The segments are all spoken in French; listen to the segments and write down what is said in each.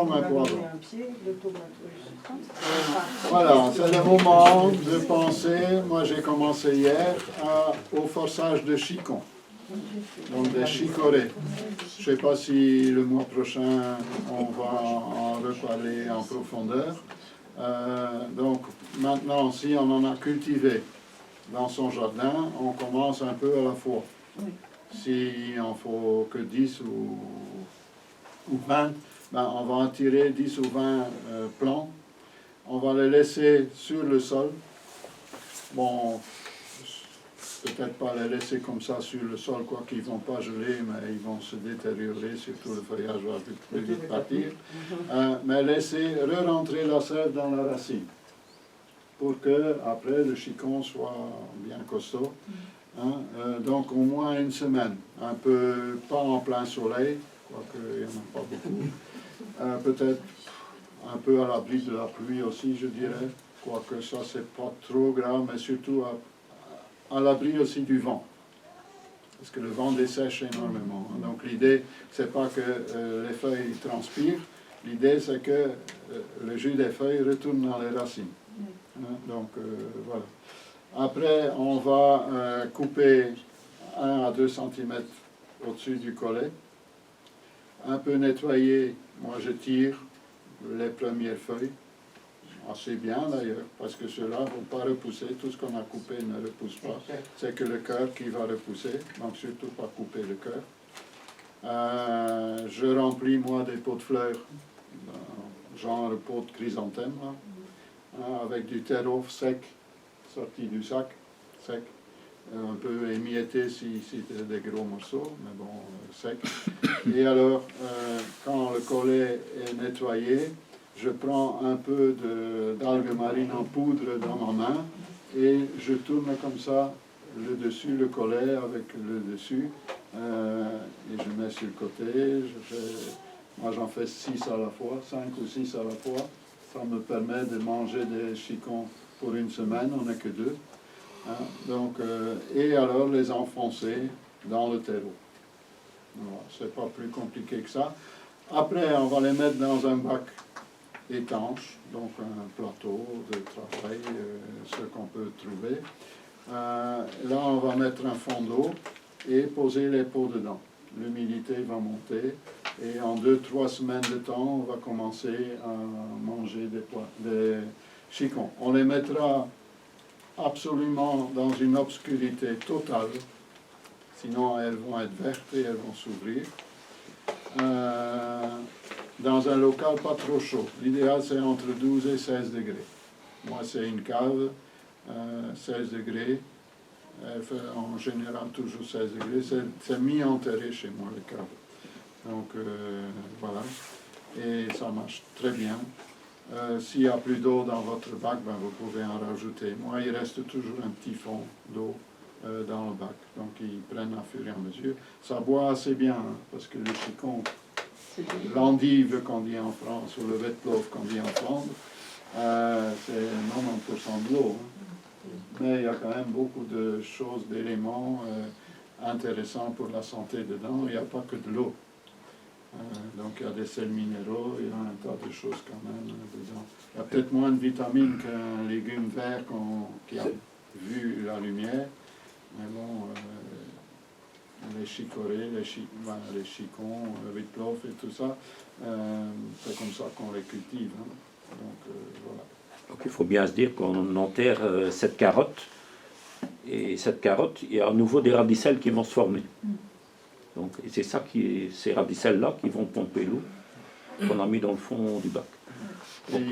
comme un poivron. Voilà, c'est le moment de penser, moi j'ai commencé hier, au forçage de chicons, donc des chicorées. Je ne sais pas si le mois prochain on va en reparler en profondeur. Donc maintenant, si on en a cultivé dans son jardin, on commence un peu à la fois. Si on ne faut que 10 ou 20, ben on va en tirer 10 ou 20 plants. On va les laisser sur le sol. Bon, peut-être pas les laisser comme ça sur le sol, quoi qu'ils ne vont pas geler, mais ils vont se détériorer, surtout le feuillage va plus vite partir. Mais laisser re-rentrer la sève dans la racine, pour que après le chicon soit bien costaud. Donc au moins une semaine, un peu, pas en plein soleil, quoique il n'y en a pas beaucoup, peut-être un peu à l'abri de la pluie aussi, je dirais, quoique ça c'est pas trop grave, mais surtout à l'abri aussi du vent, parce que le vent dessèche énormément. Donc l'idée, c'est pas que les feuilles transpirent, l'idée c'est que le jus des feuilles retourne dans les racines. Donc voilà. Après, on va couper 1 à 2 cm au-dessus du collet, un peu nettoyer. Moi je tire les premières feuilles, assez bien d'ailleurs, parce que ceux-là ne vont pas repousser, tout ce qu'on a coupé ne repousse pas, c'est que le cœur qui va repousser, donc surtout pas couper le cœur. Je remplis moi des pots de fleurs, genre pot de chrysanthème, avec du terreau sec, sorti du sac, sec, un peu émietté si c'est des gros morceaux, mais bon, sec. Et alors, quand le collet est nettoyé, je prends un peu d'algues marines en poudre dans ma main et je tourne comme ça le dessus, le collet avec le dessus, et je mets sur le côté. Moi j'en fais 6 à la fois, 5 ou 6 à la fois. Ça me permet de manger des chicons pour une semaine, on n'est que 2. Donc, et alors les enfoncer dans le terreau. Voilà, c'est pas plus compliqué que ça. Après, on va les mettre dans un bac étanche, donc un plateau de travail, ce qu'on peut trouver. Là, on va mettre un fond d'eau et poser les pots dedans. L'humidité va monter et en 2-3 semaines de temps, on va commencer à manger des chicons. On les mettra absolument dans une obscurité totale, sinon elles vont être vertes et elles vont s'ouvrir. Dans un local pas trop chaud. L'idéal c'est entre 12 et 16 degrés. Moi c'est une cave, 16 degrés. Elle fait en général toujours 16 degrés. C'est mi-enterré chez moi le cave. Donc voilà. Et ça marche très bien. S'il n'y a plus d'eau dans votre bac, ben, vous pouvez en rajouter. Moi il reste toujours un petit fond d'eau dans le bac. Donc ils prennent à fur et à mesure. Ça boit assez bien, hein, parce que le chicon, l'endive qu'on dit en France, ou le wetlof qu'on dit en Flandre, c'est 90% de l'eau. Hein. Mais il y a quand même beaucoup de choses, d'éléments intéressants pour la santé dedans. Il n'y a pas que de l'eau. Donc il y a des sels minéraux, il y a un tas de choses quand même dedans. Il y a peut-être moins de vitamines qu'un légume vert qui a vu la lumière. Mais bon, les chicorées, les chicons, le witlof et tout ça, c'est comme ça qu'on les cultive. Hein. Donc voilà. Donc il faut bien se dire qu'on enterre cette carotte, et cette carotte, il y a à nouveau des radicelles qui vont se former. Donc, et c'est ça ces radicelles-là qui vont pomper l'eau qu'on a mis dans le fond du bac. Donc,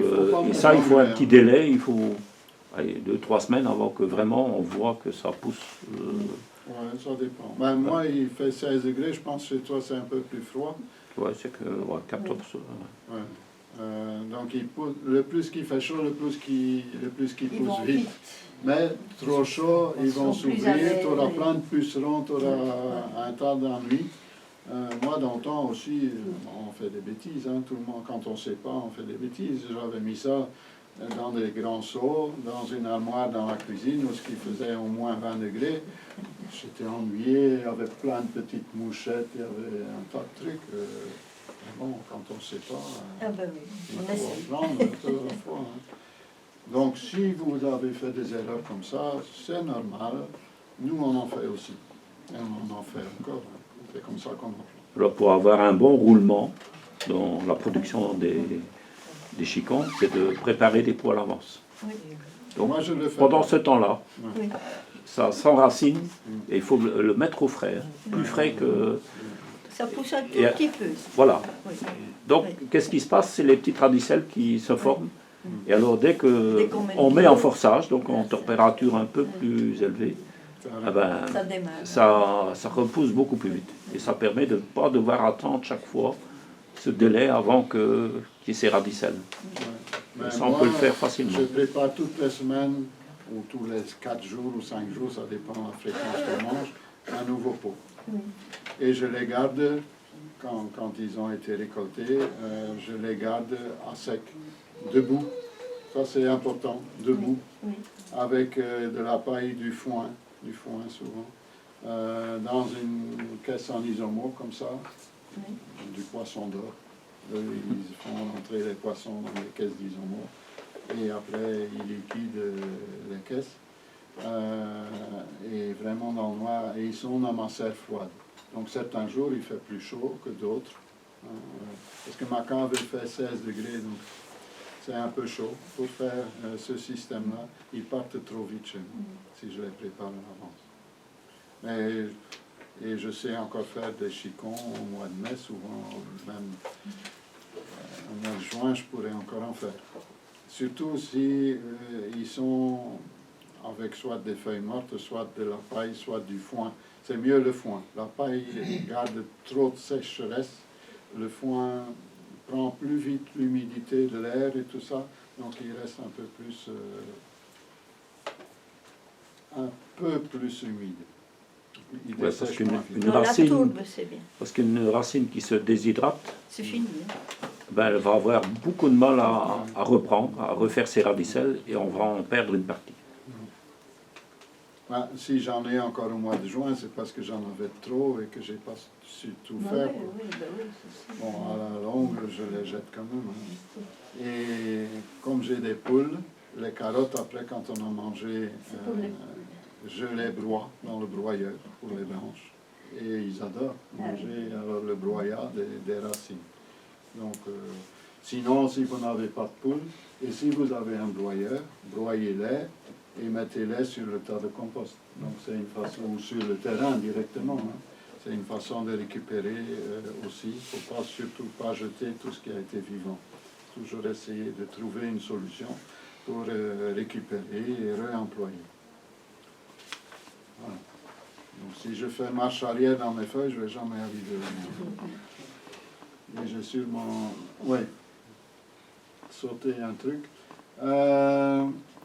et ça, il faut un petit délai, il faut 2-3 semaines avant que vraiment on voit que ça pousse. Oui, ça dépend. Ben, moi, il fait 16 degrés, je pense que chez toi c'est un peu plus froid. Oui, c'est que 14. Ouais. Donc le plus qu'il fait chaud, le plus qu'il pousse vite. Mais trop chaud, ils vont s'ouvrir, tu auras plein de pucerons, tu auras un tas d'ennuis. Moi, dans le temps aussi, on fait des bêtises. Hein, tout le monde, quand on ne sait pas, on fait des bêtises. J'avais mis ça dans des grands seaux, dans une armoire dans la cuisine, où ce qui faisait au moins 20 degrés. J'étais ennuyé, il y avait plein de petites mouchettes, il y avait un tas de trucs. Bon, quand on ne sait pas, Ah ben oui, il on faut essaie. apprendre toute la fois. Hein. Donc, si vous avez fait des erreurs comme ça, c'est normal. Nous, on en fait aussi. Et on en fait encore. Hein. C'est comme ça qu'on apprend. Alors pour avoir un bon roulement dans la production des chicons, c'est de préparer des pots à l'avance. Oui. Donc Moi, je le fais pendant pas. ce temps-là, Oui. ça s'enracine et il faut le mettre au frais, hein. Plus frais que... Ça pousse un tout Et- petit peu. Voilà. Oui. Donc Oui. qu'est-ce qui se passe? C'est les petites radicelles qui se forment. Et alors dès Dès que qu'on met on le met kilo, en forçage, donc en température un peu plus élevée, ah ben, Ça démarre. ça repousse beaucoup plus vite. Et ça permet de ne pas devoir attendre chaque fois ce délai avant qu'il y ait ces radicelles. Mais Ça, on moi, peut le faire facilement. je prépare toutes les semaines, ou tous les 4 jours ou 5 jours, ça dépend de la fréquence qu'on mange, un nouveau pot. Oui. Et je les garde, quand ils ont été récoltés, je les garde à sec, debout. Ça c'est important, debout, Oui. avec de la paille, du foin souvent, dans une caisse en isomor comme ça, Oui. du poisson d'or. Ils font entrer les poissons dans les caisses d'isomor et après ils liquident les caisses. Et vraiment dans le noir, et ils sont dans ma serre froide. Donc certains jours il fait plus chaud que d'autres, parce que ma cave elle fait 16 degrés, donc c'est un peu chaud pour faire ce système-là. Ils partent trop vite chez moi si je les prépare à l'avance. Et je sais encore faire des chicons au mois de mai, souvent même au mois de juin je pourrais encore en faire. Surtout si ils sont avec soit des feuilles mortes, soit de la paille, soit du foin. C'est mieux le foin. La paille garde trop de sécheresse. Le foin prend plus vite l'humidité de l'air et tout ça. Donc il reste un peu plus humide. Il Ouais, parce dessèche qu'une moins vite. une Dans la racine, tourbe, c'est bien. parce qu'une racine qui se déshydrate, C'est fini. Hein. ben, elle va avoir beaucoup de mal à reprendre, à refaire ses radicelles, et on va en perdre une partie. Ben, si j'en ai encore au mois de juin, c'est parce que j'en avais trop et que j'ai pas su tout faire. Quoi. Oui, ben oui, c'est ça. Bon, à la longue, je les jette quand même. Hein. Et comme j'ai des poules, les carottes, après, quand on a mangé, pour les je les broie dans le broyeur pour les branches. Et ils adorent manger alors le broyat des racines. Donc, sinon, si vous n'avez pas de poules, et si vous avez un broyeur, broyez-les et mettez-les sur le tas de compost. Donc c'est une façon, ou sur le terrain directement. Hein. C'est une façon de récupérer aussi. Il ne faut surtout pas jeter tout ce qui a été vivant. Toujours essayer de trouver une solution pour récupérer et réemployer. Voilà. Donc si je fais marche arrière dans mes feuilles, je ne vais jamais arriver au bout. Et j'ai sûrement, sauté un truc.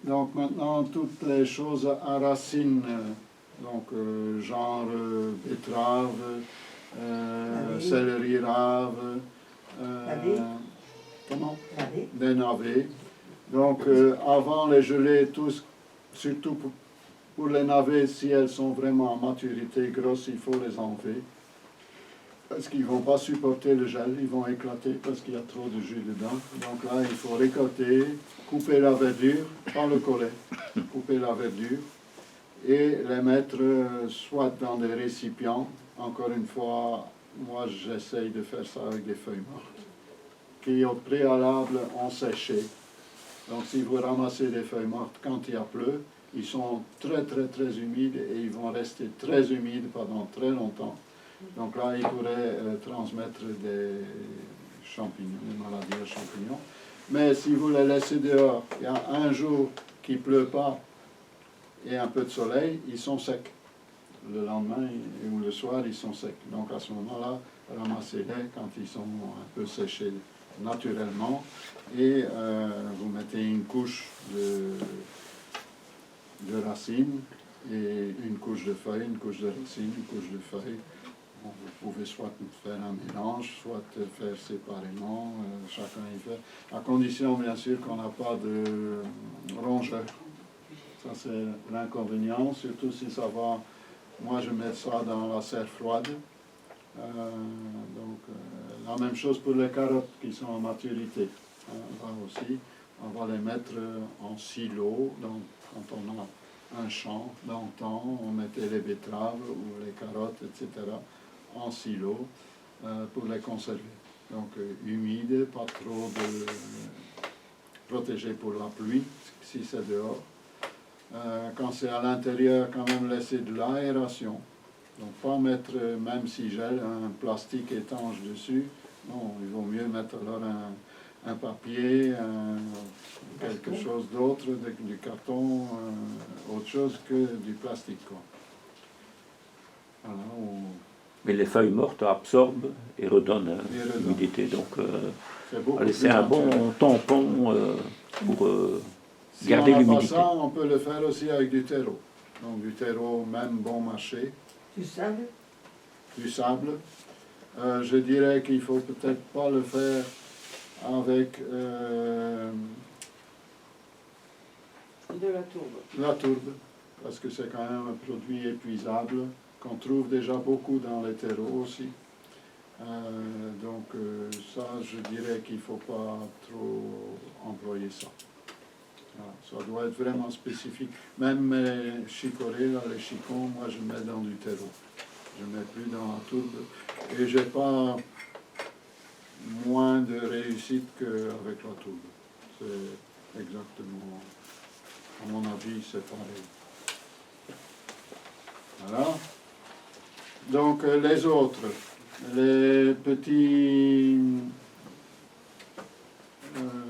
Donc maintenant, toutes les choses à racines, donc genre betterave, céleri rave, comment? Des navets. Donc avant les geler tous, surtout pour les navets, si elles sont vraiment à maturité grosse, il faut les enlever. Parce qu'ils ne vont pas supporter le gel, ils vont éclater parce qu'il y a trop de jus dedans. Donc là, il faut récolter, couper la verdure, pas le collet, couper la verdure et les mettre soit dans des récipients. Encore une fois, moi j'essaye de faire ça avec des feuilles mortes, qui au préalable ont séché. Donc si vous ramassez des feuilles mortes quand il y a pleu, ils sont très humides et ils vont rester très humides pendant très longtemps. Donc là, il pourrait transmettre des champignons, des maladies aux champignons. Mais si vous les laissez dehors, il y a un jour qui ne pleut pas et un peu de soleil, ils sont secs. Le lendemain ou le soir, ils sont secs. Donc à ce moment-là, ramassez-les quand ils sont un peu séchés naturellement et vous mettez une couche de racines et une couche de feuilles, une couche de racines, une couche de feuilles. Vous pouvez soit faire un mélange, soit faire séparément, chacun y fait, à condition bien sûr qu'on n'a pas de rongeurs. Ça c'est l'inconvénient, surtout si ça va, moi je mets ça dans la serre froide, donc La même chose pour les carottes qui sont en maturité. Là aussi, on va les mettre en silo. Donc, quand on a un champ d'antan, on mettait les betteraves ou les carottes, etc. en silo pour les conserver. Donc humide, pas trop protégé pour la pluie si c'est dehors. Quand c'est à l'intérieur, quand même laisser de l'aération. Donc pas mettre, même si gèle, un plastique étanche dessus. Non, il vaut mieux mettre alors un papier, quelque chose d'autre, du carton, autre chose que du plastique, quoi. Voilà, Mais les feuilles mortes absorbent et redonnent l'humidité. Donc, c'est un bon tampon pour garder l'humidité. Si on n'a pas ça, on peut le faire aussi avec du terreau. Donc du terreau, même bon marché. Du sable? Du sable. Je dirais qu'il ne faut peut-être pas le faire avec De la tourbe. la tourbe, parce que c'est quand même un produit épuisable, qu'on trouve déjà beaucoup dans les terreaux aussi. Donc ça, je dirais qu'il ne faut pas trop employer ça. Voilà, ça doit être vraiment spécifique. Même les chicorées, là, les chicons, moi je mets dans du terreau. Je ne mets plus dans la tourbe. Et je n'ai pas moins de réussite qu'avec la tourbe. C'est exactement, à mon avis, c'est pareil. Voilà. Donc les autres, les petits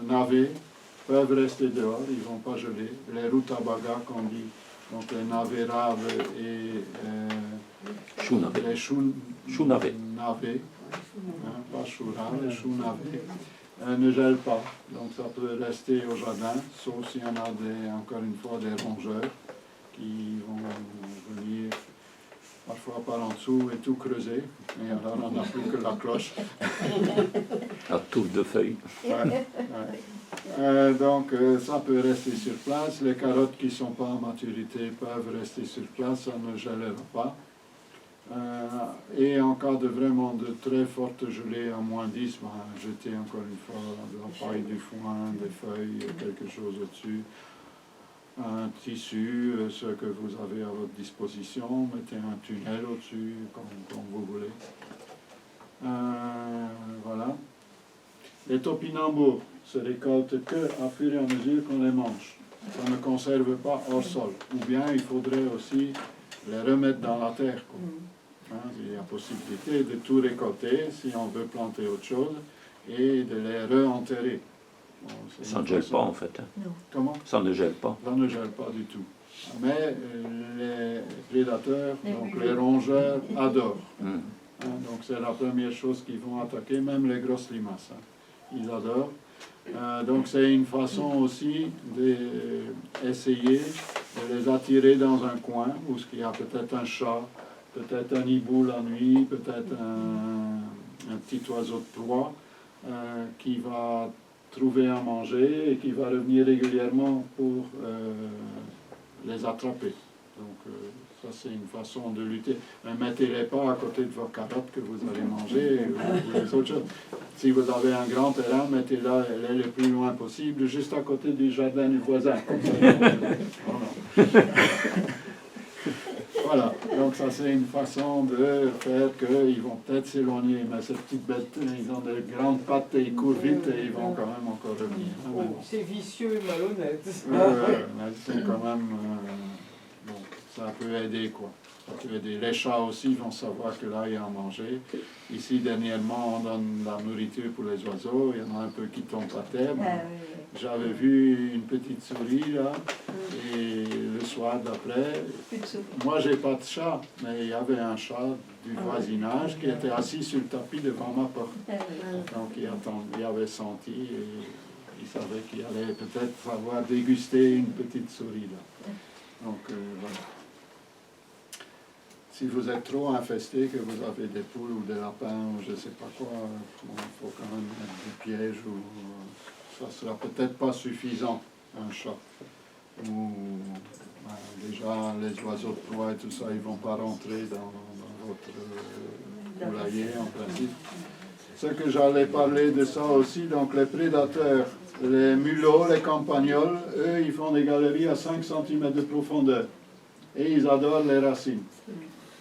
navets peuvent rester dehors, ils ne vont pas geler. Les rutabagas qu'on dit, donc les navets raves et les choux-navets, pas choux-raves, les choux-navets, ne gèlent pas. Donc ça peut rester au jardin, sauf s'il y en a encore une fois des rongeurs qui vont venir parfois par en dessous et tout creuser. Et alors on n'a plus que la cloche. La touffe de feuilles. Donc ça peut rester sur place. Les carottes qui ne sont pas en maturité peuvent rester sur place, ça ne gèlera pas. Et en cas de vraiment de très forte gelée à moins 10, jetez encore une fois de la paille, du foin, des feuilles, quelque chose au-dessus. Un tissu, ce que vous avez à votre disposition, mettez un tunnel au-dessus, comme vous voulez. Voilà. Les topinambours se récoltent qu'à fur et à mesure qu'on les mange. Ça ne conserve pas hors sol. Ou bien il faudrait aussi les remettre dans la terre, quoi. Il y a possibilité de tout récolter si on veut planter autre chose et de les re-enterrer. Bon, ça ne gèle pas en fait. Non. Comment? Ça ne gèle pas. Ça ne gèle pas du tout. Mais les prédateurs, donc les rongeurs, adorent. Donc c'est la première chose qu'ils vont attaquer, même les grosses limaces. Ils adorent. Donc c'est une façon aussi d'essayer de les attirer dans un coin où il y a peut-être un chat, peut-être un hibou la nuit, peut-être un petit oiseau de proie qui va trouver à manger et qui va revenir régulièrement pour les attraper. Donc ça c'est une façon de lutter. Ne mettez-les pas à côté de vos carottes que vous allez manger ou les autres choses. Si vous avez un grand terrain, mettez-les le plus loin possible, juste à côté du jardin du voisin. Voilà, donc ça c'est une façon de faire qu'ils vont peut-être s'éloigner, mais ces petites bêtes, ils ont de grandes pattes et ils courent vite et ils vont quand même encore revenir. Oh, c'est vicieux et malhonnête. Mais c'est quand même... bon, ça peut aider, quoi. Ça peut aider. Les chats aussi vont savoir que là, il y a à manger. Ici, dernièrement, on donne de la nourriture pour les oiseaux. Il y en a un peu qui tombent à terre. J'avais vu une petite souris, là, et le soir d'après, moi, j'ai pas de chat, mais il y avait un chat du voisinage qui était assis sur le tapis devant ma porte. Donc, il avait senti et il savait qu'il allait peut-être savoir déguster une petite souris, là. Donc, voilà. Si vous êtes trop infesté, que vous avez des poules ou des lapins ou je ne sais pas quoi, il faut quand même mettre des pièges ou ça ne sera peut-être pas suffisant, un chat. Ou déjà les oiseaux de proie et tout ça, ils ne vont pas rentrer dans votre poulailler en principe. ce que j'allais parler de ça aussi, donc les prédateurs, les mulots, les campagnols, eux, ils font des galeries à 5 cm de profondeur. Et ils adorent les racines.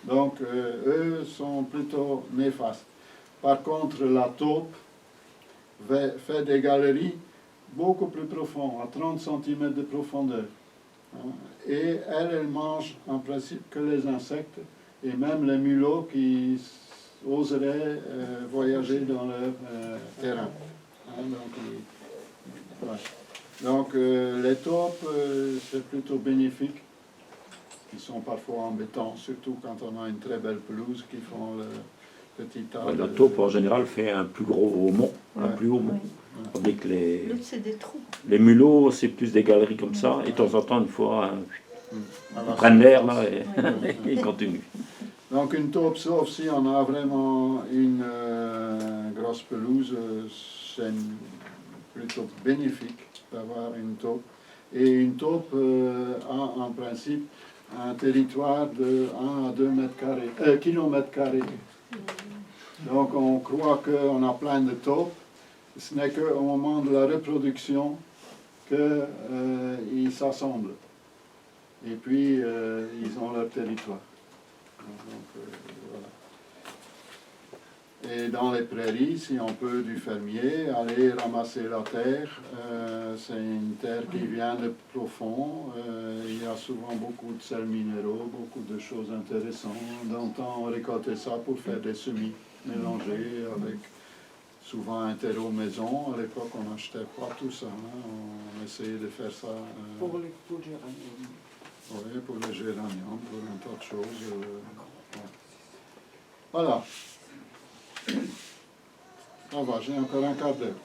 Donc, eux sont plutôt néfastes. Par contre, la taupe fait des galeries beaucoup plus profondes, à 30 cm de profondeur. Et elle mange en principe que les insectes et même les mulots qui oseraient voyager dans leur terrain. Donc, les taupes, c'est plutôt bénéfique. Ils sont parfois embêtants, surtout quand on a une très belle pelouse qui font le petit tas. Ouais, la taupe en général fait un plus gros mont, un Ouais. plus haut mont. Tandis que L'autre, c'est des trous. les mulots, c'est plus des galeries comme ça, et de temps en temps, une fois, À ils la prennent l'air là et Ouais. ils continuent. Donc une taupe, sauf si on a vraiment une grosse pelouse, c'est plutôt bénéfique d'avoir une taupe. Et une taupe a en principe un territoire de 1 à 2 kilomètres carrés. Donc on croit qu'on a plein de taupes. Ce n'est qu'au moment de la reproduction qu'ils s'assemblent. Et puis ils ont leur territoire. Donc, voilà. Et dans les prairies, si on peut du fermier, aller ramasser la terre, c'est une terre qui vient de profond, il y a souvent beaucoup de sels minéraux, beaucoup de choses intéressantes. D'antan, on récoltait ça pour faire des semis mélangés avec souvent un terreau maison. À l'époque, on n'achetait pas tout ça, hein. On essayait de faire ça. Pour les pots de géranium. Oui, pour les géraniums, pour un tas de choses. Ouais. Voilà. Ça va, j'ai encore un quart d'heure.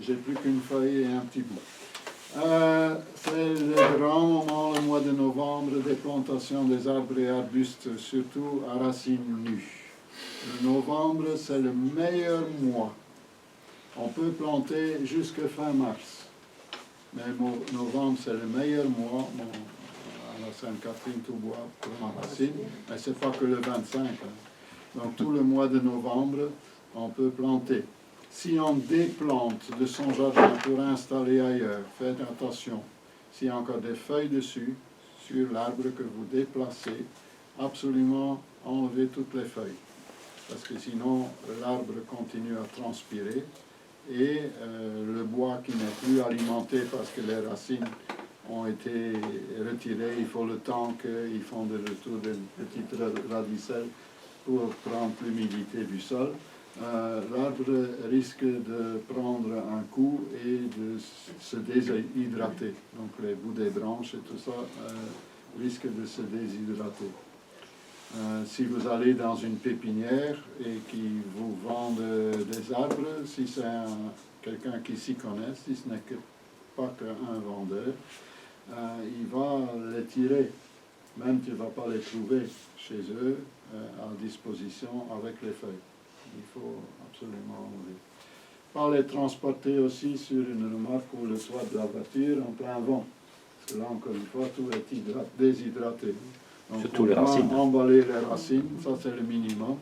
J'ai plus qu'une feuille et un petit bout. C'est le grand moment, le mois de novembre, des plantations des arbres et arbustes, surtout à racines nues. Le novembre, c'est le meilleur mois. On peut planter jusqu'à fin mars. Mais novembre, c'est le meilleur mois. Bon, à la Sainte-Catherine, tout bois prend racine, mais ce n'est pas que le 25. Hein. Donc tout le mois de novembre, on peut planter. Si on déplante de son jardin pour installer ailleurs, faites attention. S'il y a encore des feuilles dessus, sur l'arbre que vous déplacez, absolument enlevez toutes les feuilles. Parce que sinon, l'arbre continue à transpirer et le bois qui n'est plus alimenté parce que les racines ont été retirées, il faut le temps qu'ils font de retour des petites radicelles pour prendre l'humidité du sol. L'arbre risque de prendre un coup et de se déshydrater. Donc les bouts des branches et tout ça risquent de se déshydrater. Si vous allez dans une pépinière et qui vous vendent des arbres, si c'est quelqu'un qui s'y connaît, si ce n'est pas qu'un vendeur, il va les tirer. Même tu ne vas pas les trouver chez eux à disposition avec les feuilles. Il faut absolument enlever. Pas les transporter aussi sur une remorque ou le toit de la voiture en plein vent. Parce que là, encore une fois, tout est déshydraté. Donc, surtout les racines. Emballer les racines, ça c'est le minimum.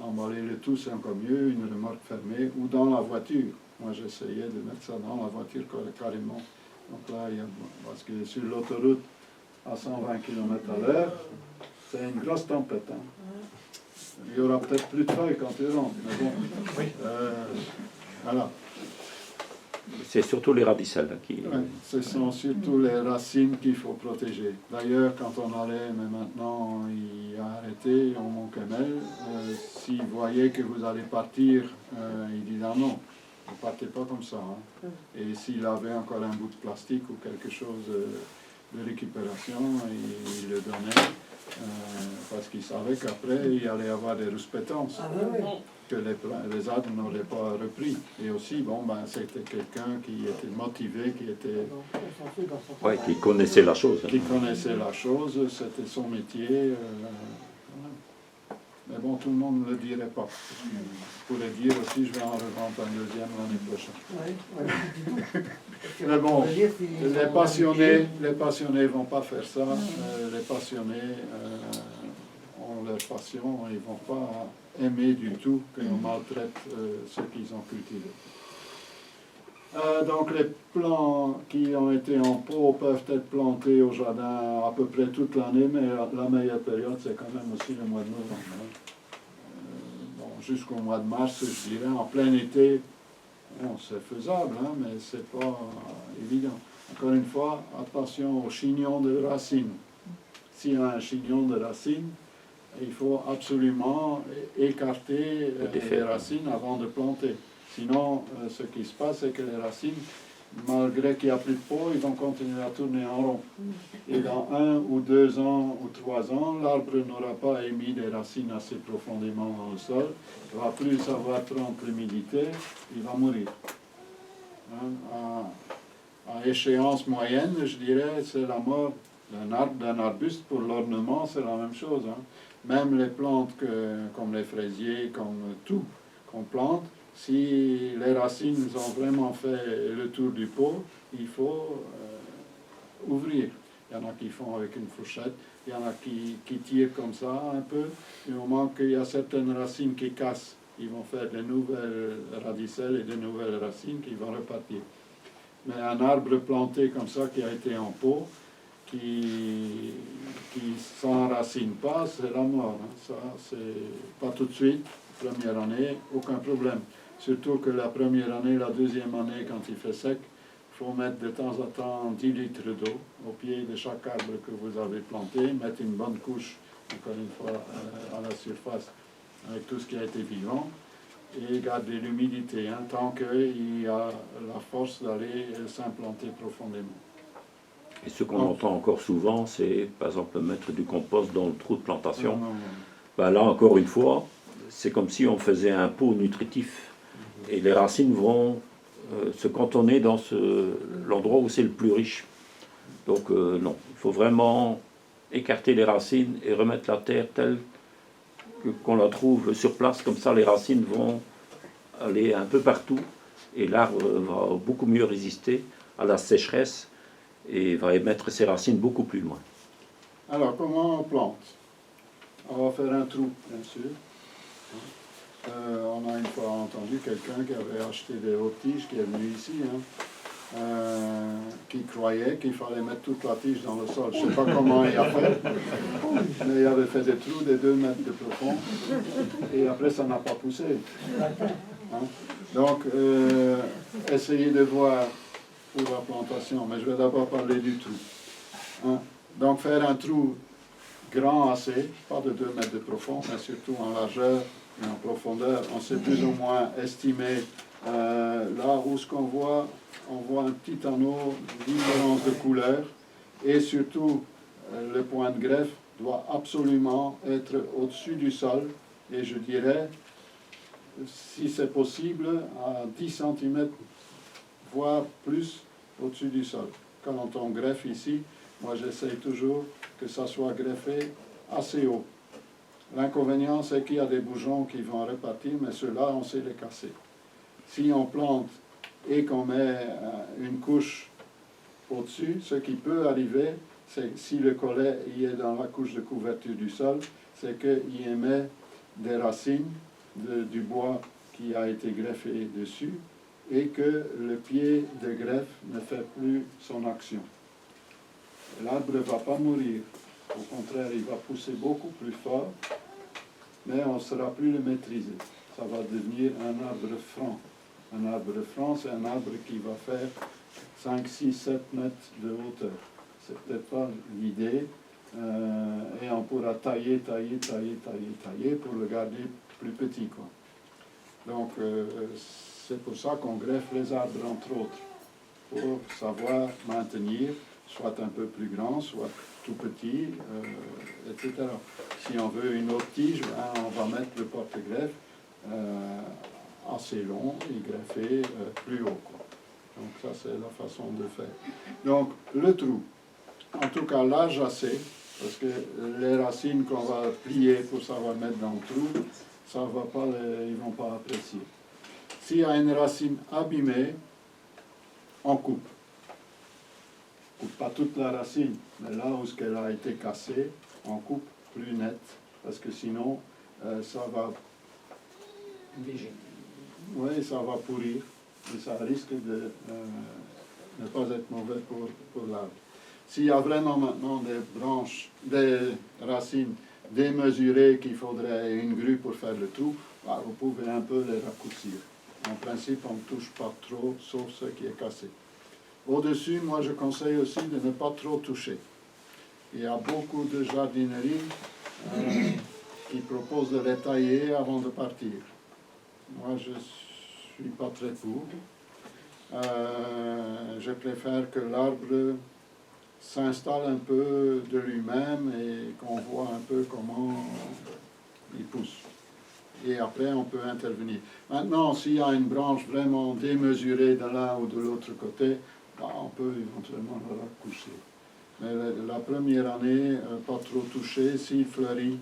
Emballer le tout, c'est encore mieux, une remorque fermée ou dans la voiture. Moi, j'essayais de mettre ça dans la voiture carrément. Donc là, parce que sur l'autoroute, à 120 km/h, c'est une grosse tempête. Hein. Il y aura peut-être plus de feuilles quand tu rentres, mais bon. Voilà. C'est surtout les radicelles qui... Ouais, ce sont surtout les racines qu'il faut protéger. D'ailleurs, quand on allait, mais maintenant il a arrêté au Mont-Kemmel, s'il voyait que vous allez partir, il dit ah non, ne partez pas comme ça. Hein. Et s'il avait encore un bout de plastique ou quelque chose de récupération, il le donnait. Parce qu'il savait qu'après il allait y avoir des rouspétances, que les arbres n'auraient pas repris. Et aussi, bon, ben, c'était quelqu'un qui était motivé, qui connaissait la chose. qui connaissait la chose, c'était son métier. Mais bon, tout le monde ne le dirait pas. Je pourrais dire aussi, je vais en revendre un deuxième l'année prochaine. Mais bon, les passionnés vont pas faire ça. Les passionnés ont leur passion, ils vont pas aimer du tout que l'on maltraite ce qu'ils ont cultivé. Donc les plants qui ont été en pot peuvent être plantés au jardin à peu près toute l'année, mais la meilleure période c'est quand même aussi le mois de novembre. Hein. Bon, jusqu'au mois de mars, je dirais, en plein été, bon, c'est faisable, hein, mais c'est pas évident. Encore une fois, attention aux chignons de racines. S'il y a un chignon de racines, il faut absolument écarter les racines avant de planter. Sinon, ce qui se passe, c'est que les racines, malgré qu'il n'y a plus de peau, ils vont continuer à tourner en rond. Et dans 1 ou 2 ans ou 3 ans, l'arbre n'aura pas émis des racines assez profondément dans le sol, il ne va plus savoir prendre l'humidité, il va mourir. Hein, à échéance moyenne, je dirais, c'est la mort d'un arbre, d'un arbuste. Pour l'ornement, c'est la même chose. Hein. Même les plantes comme les fraisiers, comme tout qu'on plante, si les racines ont vraiment fait le tour du pot, il faut ouvrir. Il y en a qui font avec une fourchette, il y en a qui tirent comme ça un peu. Du moment qu'il y a certaines racines qui cassent, ils vont faire de nouvelles radicelles et de nouvelles racines qui vont repartir. Mais un arbre planté comme ça, qui a été en pot, qui s'enracine pas, c'est la mort. Hein. Ça, c'est pas tout de suite, première année, aucun problème. Surtout que la première année, la deuxième année, quand il fait sec, il faut mettre de temps en temps 10 litres d'eau au pied de chaque arbre que vous avez planté, mettre une bonne couche, encore une fois, à la surface, avec tout ce qui a été vivant, et garder l'humidité, hein, tant qu'il y a la force d'aller s'implanter profondément. Et ce qu'on entend encore souvent, c'est par exemple mettre du compost dans le trou de plantation. Non. Ben là, encore une fois, c'est comme si on faisait un pot nutritif. Et les racines vont se cantonner dans l'endroit où c'est le plus riche. Donc non, il faut vraiment écarter les racines et remettre la terre telle qu'on la trouve sur place. Comme ça, les racines vont aller un peu partout et l'arbre va beaucoup mieux résister à la sécheresse et va émettre ses racines beaucoup plus loin. Alors, comment on plante? On va faire un trou, bien sûr. On a une fois entendu quelqu'un qui avait acheté des hautes tiges, qui est venu ici, hein, qui croyait qu'il fallait mettre toute la tige dans le sol. Je ne sais pas comment il a fait, mais il avait fait des trous de 2 mètres de profond, et après ça n'a pas poussé. Hein. Donc, essayez de voir pour la plantation, mais je vais d'abord parler du trou. Hein. Donc, faire un trou grand assez, pas de 2 mètres de profond, mais surtout en largeur et en profondeur. On sait plus ou moins estimer là où ce qu'on voit, on voit un petit anneau, différence de couleur, et surtout le point de greffe doit absolument être au-dessus du sol, et je dirais, si c'est possible, à 10 cm, voire plus au-dessus du sol. Quand on greffe ici, moi j'essaye toujours que ça soit greffé assez haut. L'inconvénient, c'est qu'il y a des bourgeons qui vont repartir, mais ceux-là, on sait les casser. Si on plante et qu'on met une couche au-dessus, ce qui peut arriver, c'est si le collet y est dans la couche de couverture du sol, c'est qu'il émet des racines du bois qui a été greffé dessus et que le pied de greffe ne fait plus son action. L'arbre ne va pas mourir, au contraire, il va pousser beaucoup plus fort, mais on ne saura plus le maîtriser. Ça va devenir un arbre franc. Un arbre franc, c'est un arbre qui va faire 5, 6, 7 mètres de hauteur. C'est peut-être pas l'idée, et on pourra tailler pour le garder plus petit, quoi. Donc, c'est pour ça qu'on greffe les arbres, entre autres, pour savoir maintenir, soit un peu plus grand, soit tout petit, etc. Si on veut une autre tige, ben, on va mettre le porte-greffe assez long et greffer plus haut, quoi. Donc ça, c'est la façon de faire. Donc, le trou, en tout cas large assez, parce que les racines qu'on va plier pour savoir mettre dans le trou, ça va pas ils ne vont pas apprécier. S'il y a une racine abîmée, on coupe. On coupe pas toute la racine, mais là où elle a été cassée, on coupe plus net, parce que sinon, ça va végéter. Oui, ça va pourrir et ça risque de ne pas être mauvais pour l'arbre. S'il y a vraiment maintenant des branches, des racines démesurées qu'il faudrait une grue pour faire le trou, bah, vous pouvez un peu les raccourcir. En principe, on ne touche pas trop, sauf ce qui est cassé. Au-dessus, moi je conseille aussi de ne pas trop toucher. Il y a beaucoup de jardineries qui proposent de les tailler avant de partir. Moi je ne suis pas très pour. Je préfère que l'arbre s'installe un peu de lui-même et qu'on voit un peu comment il pousse. Et après, on peut intervenir. Maintenant, s'il y a une branche vraiment démesurée de l'un ou de l'autre côté, bah, on peut éventuellement la raccourcir. Mais la première année, pas trop toucher. S'il fleurit,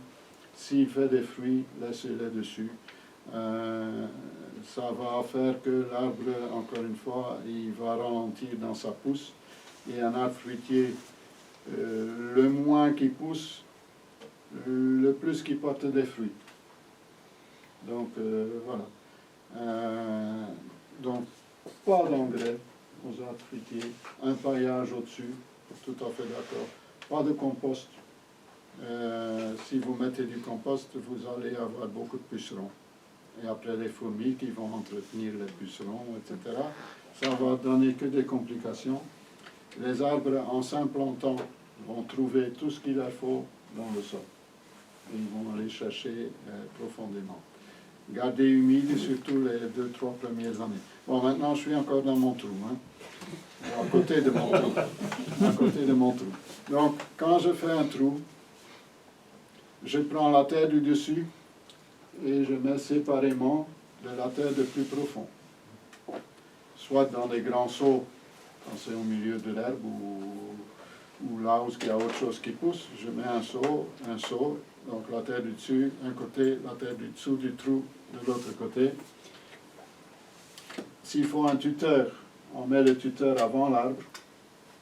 s'il fait des fruits, laissez-les dessus. Ça va faire que l'arbre, encore une fois, il va ralentir dans sa pousse. Et un arbre fruitier, le moins qu'il pousse, le plus qu'il porte des fruits. Donc voilà. Donc pas d'engrais aux arbres fruitiers, un paillage au-dessus, tout à fait d'accord. Pas de compost. Si vous mettez du compost, vous allez avoir beaucoup de pucerons. Et après les fourmis qui vont entretenir les pucerons, etc. Ça va donner que des complications. Les arbres, en s'implantant, vont trouver tout ce qu'il leur faut dans le sol. Et ils vont aller chercher profondément. Garder humide, surtout les 2-3 premières années. Bon, maintenant, je suis encore dans mon trou. Hein. À côté de mon trou. À côté de mon trou. Donc, quand je fais un trou, je prends la terre du dessus et je mets séparément de la terre de plus profond. Soit dans des grands seaux, quand c'est au milieu de l'herbe ou là où il y a autre chose qui pousse, je mets un seau, donc la terre du dessus d'un côté, la terre du dessous du trou de l'autre côté. S'il faut un tuteur, on met le tuteur avant l'arbre,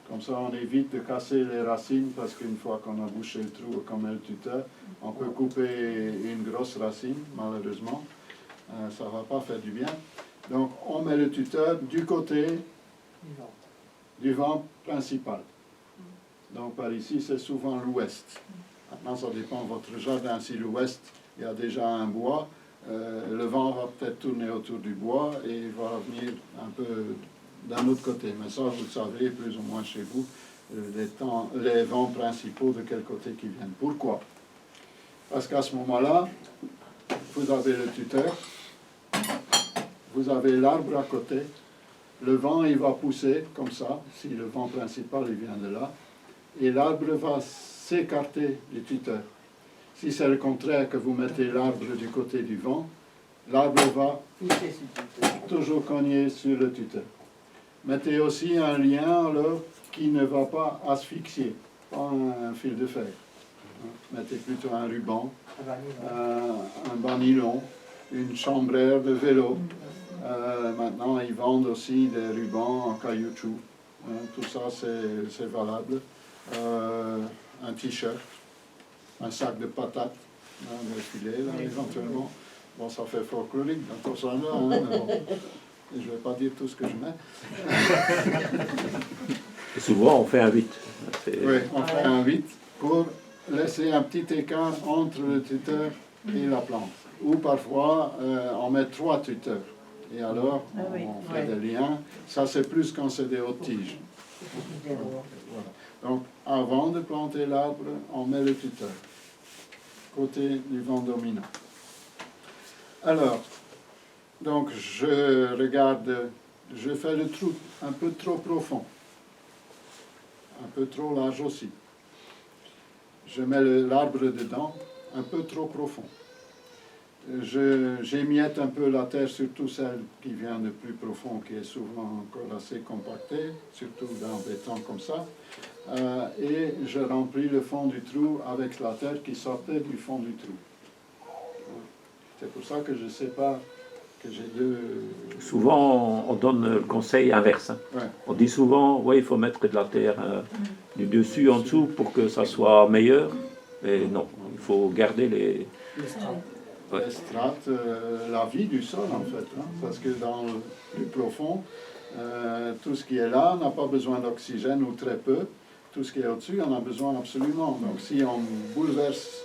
comme ça on évite de casser les racines, parce qu'une fois qu'on a bouché le trou et qu'on met le tuteur, on peut couper une grosse racine, malheureusement, ça ne va pas faire du bien. Donc on met le tuteur du côté du vent principal. Donc par ici, c'est souvent l'ouest. Maintenant, ça dépend de votre jardin. Si l'ouest, il y a déjà un bois, le vent va peut-être tourner autour du bois et il va venir un peu d'un autre côté. Mais ça, vous le savez plus ou moins chez vous, les vents principaux de quel côté qui viennent. Pourquoi? Parce qu'à ce moment-là, vous avez le tuteur, vous avez l'arbre à côté, le vent il va pousser comme ça, si le vent principal il vient de là, et l'arbre va s'écarter du tuteur. Si c'est le contraire que vous mettez l'arbre du côté du vent, l'arbre va toujours cogner sur le tuteur. Mettez aussi un lien alors, qui ne va pas asphyxier, pas un fil de fer. Mettez plutôt un ruban, un banylon, une chambrère de vélo. Maintenant, ils vendent aussi des rubans en caoutchouc. Tout ça, c'est valable. Un t-shirt, un sac de patates, des filets, là, éventuellement. Bon, ça fait folklorique dans tout ça, là, hein, mais bon. Et je ne vais pas dire tout ce que je mets. Et souvent, on fait un 8. Oui, on fait un 8 pour laisser un petit écart entre le tuteur et la plante. Ou parfois, on met 3 tuteurs. Et alors, on fait des liens. Ça, c'est plus quand c'est des hautes tiges. Voilà. Donc, avant de planter l'arbre, on met le tuteur, côté du vent dominant. Alors, donc, je regarde, je fais le trou un peu trop profond, un peu trop large aussi. Je mets l'arbre dedans, un peu trop profond. J'émiette un peu la terre, surtout celle qui vient de plus profond, qui est souvent encore assez compactée, surtout dans des temps comme ça. Et je remplis le fond du trou avec la terre qui sortait du fond du trou. C'est pour ça que je sépare, que j'ai deux... Souvent, on donne le conseil inverse. Hein. Ouais. On dit souvent, oui, il faut mettre de la terre du dessus en dessous pour que ça soit meilleur. Mais non, il faut garder les... Ouais. les strates, la vie du sol en fait. Hein, parce que dans le plus profond, tout ce qui est là n'a pas besoin d'oxygène ou très peu. Tout ce qui est au-dessus en a besoin absolument. Donc si on bouleverse,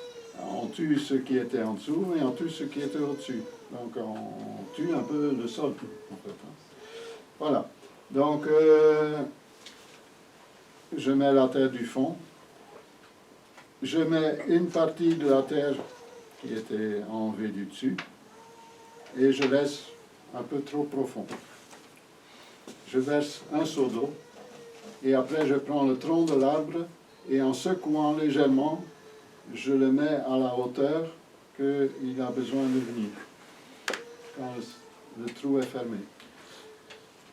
on tue ce qui était en dessous et on tue ce qui était au-dessus. Donc on tue un peu le sol en fait. Hein. Voilà. Donc je mets la terre du fond. Je mets une partie de la terre qui était enlevée du dessus et je laisse un peu trop profond. Je verse un seau d'eau et après je prends le tronc de l'arbre et en secouant légèrement, je le mets à la hauteur qu'il a besoin de venir quand le trou est fermé.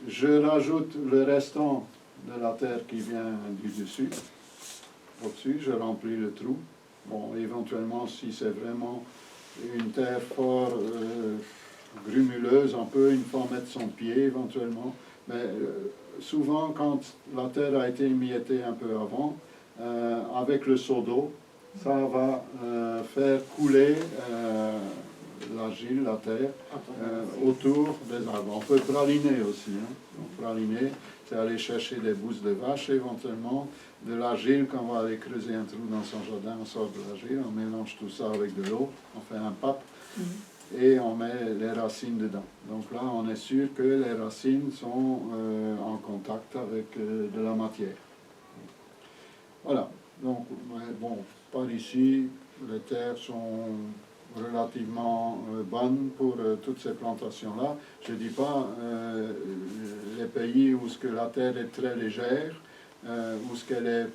Je rajoute le restant de la terre qui vient du dessus. Au-dessus, je remplis le trou. Bon, éventuellement, si c'est vraiment une terre fort grumuleuse, on peut une fois mettre son pied éventuellement. Mais souvent, quand la terre a été émiettée un peu avant, avec le seau d'eau, ça va faire couler l'argile, la terre, autour des arbres. On peut praliner aussi. Hein. Donc, praliner, c'est aller chercher des bousses de vache éventuellement, de l'argile, quand on va aller creuser un trou dans son jardin, on sort de l'argile, on mélange tout ça avec de l'eau, on fait un pape et on met les racines dedans. Donc là, on est sûr que les racines sont en contact avec de la matière. Voilà. Donc, bon, par ici, les terres sont relativement bonnes pour toutes ces plantations-là. Je ne dis pas les pays où ce que la terre est très légère, où ce qu'elle est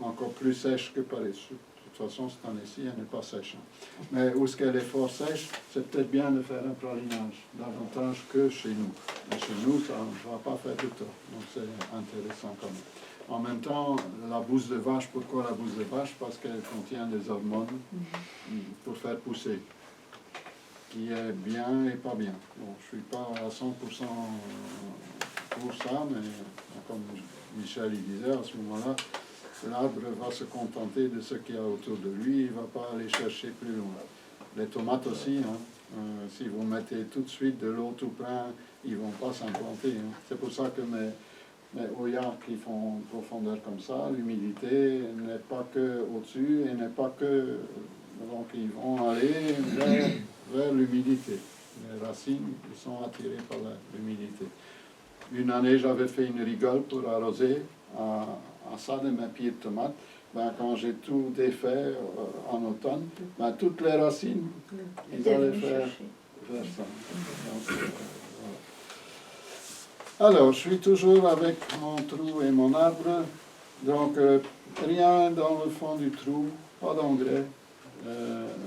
encore plus sèche que par ici. De toute façon, cette année-ci, elle n'est pas sèche. Hein. Mais où ce qu'elle est fort sèche, c'est peut-être bien de faire un pralinage, davantage que chez nous. Mais chez nous, ça ne va pas faire du tort. Donc c'est intéressant quand même. En même temps, la bouse de vache, pourquoi la bouse de vache? Parce qu'elle contient des hormones pour faire pousser, qui est bien et pas bien. Bon, je ne suis pas à 100% pour ça, mais comme Michel il disait, à ce moment-là, l'arbre va se contenter de ce qu'il y a autour de lui, il ne va pas aller chercher plus loin. Les tomates aussi, hein, si vous mettez tout de suite de l'eau tout plein, ils ne vont pas s'implanter. Hein. C'est pour ça que mes Oyards qui font profondeur comme ça, l'humidité n'est pas que au-dessus et n'est pas que... Donc ils vont aller vers l'humidité. Les racines ils sont attirées par l'humidité. Une année, j'avais fait une rigole pour arroser à ça de mes pieds de tomates. Ben, quand j'ai tout défait en automne, ben, toutes les racines, ils allaient faire ça. Donc, voilà. Alors, je suis toujours avec mon trou et mon arbre. Donc, rien dans le fond du trou, pas d'engrais.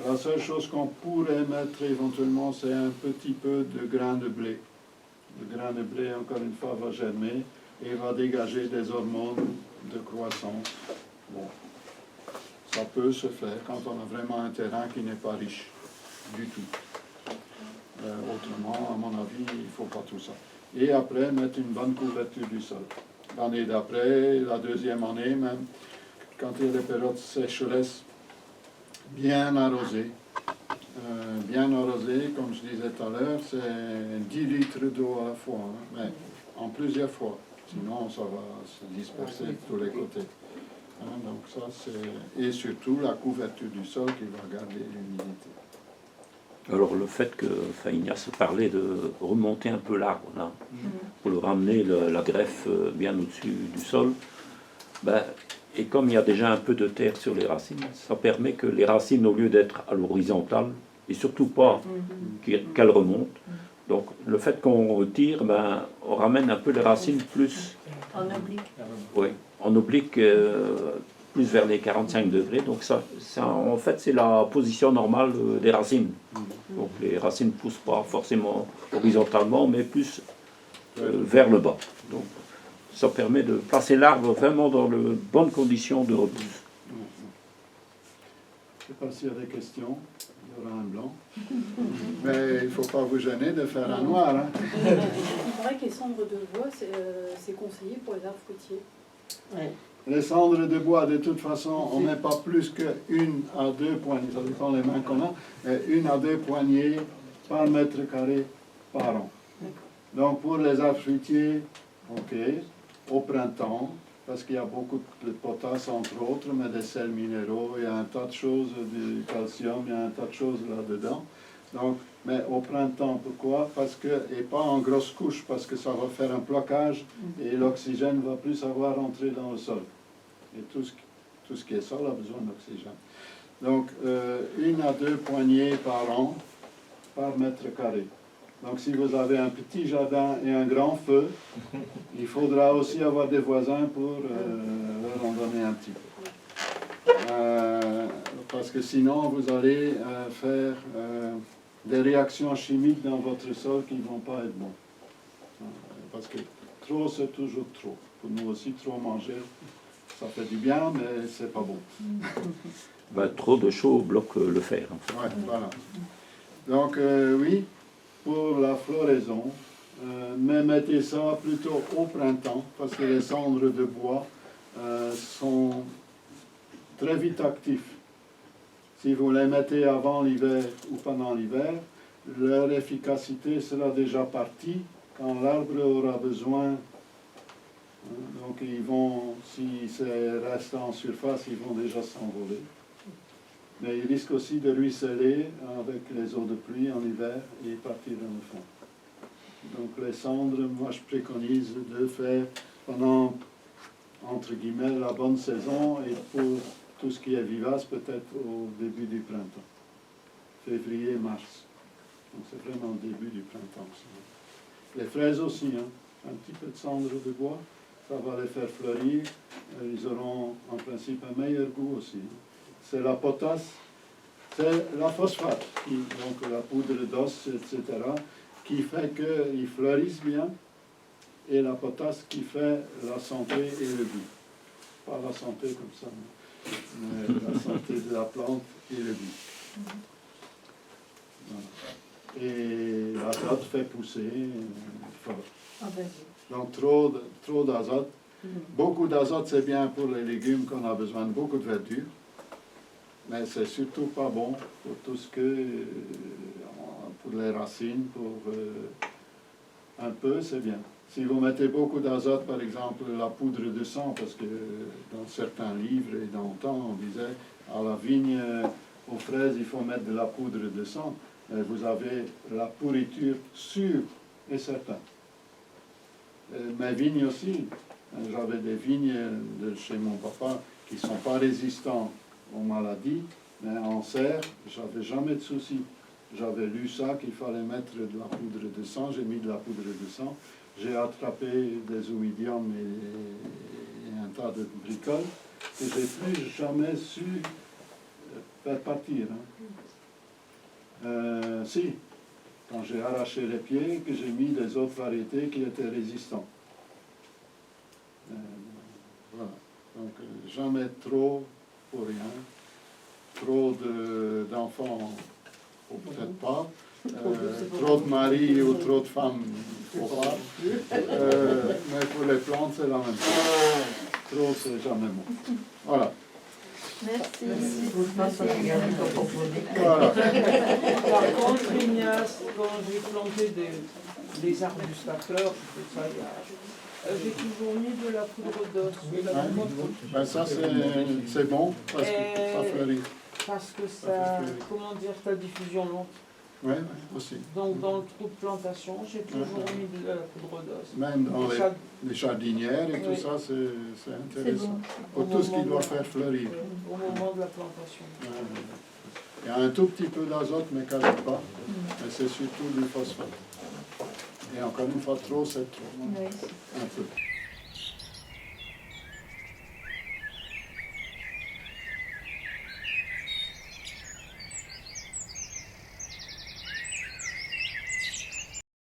La seule chose qu'on pourrait mettre éventuellement, c'est un petit peu de grain de blé. Le grain de blé, encore une fois, va germer et va dégager des hormones de croissance. Bon, ça peut se faire quand on a vraiment un terrain qui n'est pas riche du tout. Autrement, à mon avis, il ne faut pas tout ça. Et après, mettre une bonne couverture du sol. L'année d'après, la deuxième année même, quand il y a des périodes de sécheresse, bien arrosé. Bien arrosé, comme je disais tout à l'heure, c'est 10 litres d'eau à la fois, hein, mais en plusieurs fois. Sinon, ça va se disperser de tous les côtés. Hein, donc ça, c'est... Et surtout, la couverture du sol qui va garder l'humidité. Alors le fait que Ignace parlait de remonter un peu l'arbre, là, pour le ramener la greffe bien au-dessus du sol, ben, et comme il y a déjà un peu de terre sur les racines, ça permet que les racines, au lieu d'être à l'horizontale, et surtout pas qu'elles remontent, donc le fait qu'on retire, ben, on ramène un peu les racines plus... En oblique. Oui, en oblique, plus vers les 45 degrés. Donc ça, en fait, c'est la position normale des racines. Donc les racines ne poussent pas forcément horizontalement, mais plus vers le bas. Donc ça permet de placer l'arbre vraiment dans de bonnes conditions de repousse. Je ne sais pas s'il y a des questions. Il y aura un blanc. Mais il ne faut pas vous gêner de faire un noir. Hein. Il paraît que les cendres de bois, c'est conseillé pour les arbres fruitiers. Ouais. Les cendres de bois, de toute façon, on ne met pas plus qu'une à deux poignées, ça dépend des mains qu'on a, mais une à deux poignées par mètre carré par an. Donc pour les arbres fruitiers, ok, au printemps, parce qu'il y a beaucoup de potasse entre autres, mais des sels minéraux, il y a un tas de choses, du calcium, il y a un tas de choses là-dedans. Donc, mais au printemps, pourquoi? Parce que, et pas en grosse couche, parce que ça va faire un blocage et l'oxygène va plus savoir rentrer dans le sol. Et tout ce qui est sol a besoin d'oxygène. Donc, une à deux poignées par an, par mètre carré. Donc, si vous avez un petit jardin et un grand feu, il faudra aussi avoir des voisins pour leur en donner un petit peu. Parce que sinon, vous allez faire des réactions chimiques dans votre sol qui ne vont pas être bonnes. Parce que trop, c'est toujours trop. Pour nous aussi, trop manger, ça fait du bien, mais c'est pas bon. Ben, trop de chaud bloque le fer. En fait. Ouais, voilà. Donc, oui, pour la floraison, mais mettez ça plutôt au printemps, parce que les cendres de bois sont très vite actifs. Si vous les mettez avant l'hiver ou pendant l'hiver, leur efficacité sera déjà partie quand l'arbre aura besoin. Donc ils vont, si c'est reste en surface, ils vont déjà s'envoler. Mais ils risquent aussi de ruisseler avec les eaux de pluie en hiver et partir dans le fond. Donc les cendres, moi je préconise de faire pendant, entre guillemets, la bonne saison et pour tout ce qui est vivace, peut-être au début du printemps. Février, mars. Donc c'est vraiment le début du printemps. Les fraises aussi, hein. Un petit peu de cendre de bois, ça va les faire fleurir. Ils auront en principe un meilleur goût aussi. C'est la potasse, c'est la phosphate, donc la poudre d'os, etc., qui fait qu'ils fleurissent bien, et la potasse qui fait la santé et le goût. Pas la santé comme ça, mais la santé de la plante et le goût. Voilà. Et l'azote fait pousser fort. Donc trop d'azote. Beaucoup d'azote, c'est bien pour les légumes qu'on a besoin de beaucoup de verdure. Mais c'est surtout pas bon pour tout ce que, pour les racines, pour un peu, c'est bien. Si vous mettez beaucoup d'azote, par exemple la poudre de sang, parce que dans certains livres et dans le temps, on disait à la vigne, aux fraises, il faut mettre de la poudre de sang, vous avez la pourriture sûre et certaine. Mes vignes aussi, j'avais des vignes de chez mon papa qui ne sont pas résistants aux maladies, mais en serre, j'avais jamais de soucis. J'avais lu ça, qu'il fallait mettre de la poudre de sang, j'ai mis de la poudre de sang, j'ai attrapé des oïdium et un tas de bricoles, et j'ai plus jamais su faire partir. Hein. Si, quand j'ai arraché les pieds, que j'ai mis des autres variétés qui étaient résistants. Voilà. Donc jamais trop pour rien. Trop d'enfants, ou peut-être pas. Trop de maris ou trop de femmes, il ne faut pas. Mais pour les plantes, c'est la même chose. Trop, c'est jamais bon. Voilà. Merci. Voilà. Par contre, Ignace, quand j'ai planté des arbustes à fleurs, j'ai toujours mis de la poudre d'os. Ben ça, c'est bon, parce que ça fleurit. Parce que ça, comment dire, ta diffusion lente. Oui, aussi. Donc dans le trou de plantation, j'ai toujours mis de la poudre d'os. Même dans les jardinières et tout ça, c'est intéressant. Pour tout ce qui doit faire fleurir. Au moment de la plantation. Il y a un tout petit peu d'azote, mais quasi pas. Mais c'est surtout du phosphate. Et encore une fois, trop, c'est trop. Un peu.